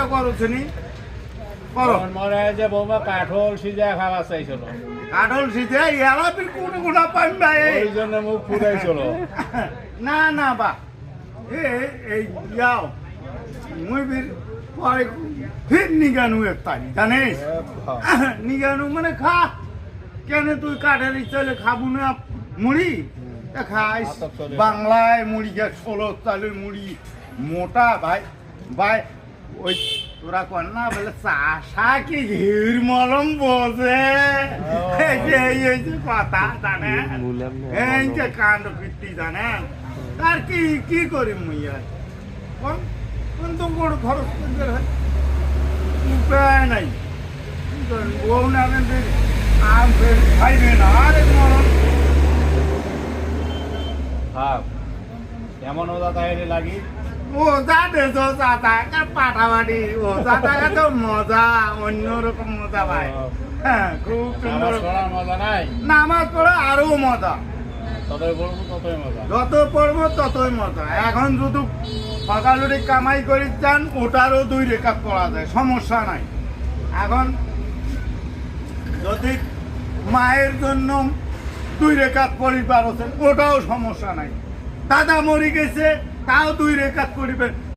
একটা করো শুনি করো মনে হয় যে বৌমা কাঠল সিজা খাওয়া চাইছিল কাঠল শীতে ইয়ারা ফির কোন গুণা পান ভাই ওই জন্য মুখ ফুটাইছিল না না বা এই যাও মুই ফির পরে ফির নিগানু একটা জানিস নিগানু মানে খা কেন তুই কাঠের ইচ্ছালে খাবো না মুড়ি খাইস বাংলায় মুড়ি গে 16 চালের মুড়ি মোটা ভাই ভাই ওই তোরা কর না বলে চাষা কি ঘির মলম বোঝে এই যে কথা জানে এই যে কাণ্ড কীর্তি জানে তার কি কি করি মুই আর কোন কোন তো বড় খরচ করতে হয় উপায় নাই বউ না আম ফের খাইবে না আরে মরণ ভাব কেমন ওদা তাইলে লাগি ও যাতে তো চাচা পাঠাবাড়ি ও চাচা তো মজা অন্যরকম মজা ভাই হ্যাঁ খুব সুন্দর মজা নাই নামাজ পড়ে আরো মজা ততই বলবো ততই মজা যত পড়বো ততই মজা এখন শুধু সকালে কামাই করি চান ওটারও 2 রেখাত পড়া যায় সমস্যা নাই এখন যদি মায়ের জন্য 2 রেখাত পড়ি পারছেন ওটাও সমস্যা নাই দাদা মরি গেছে তাও 2 রেখাত পড়িবেন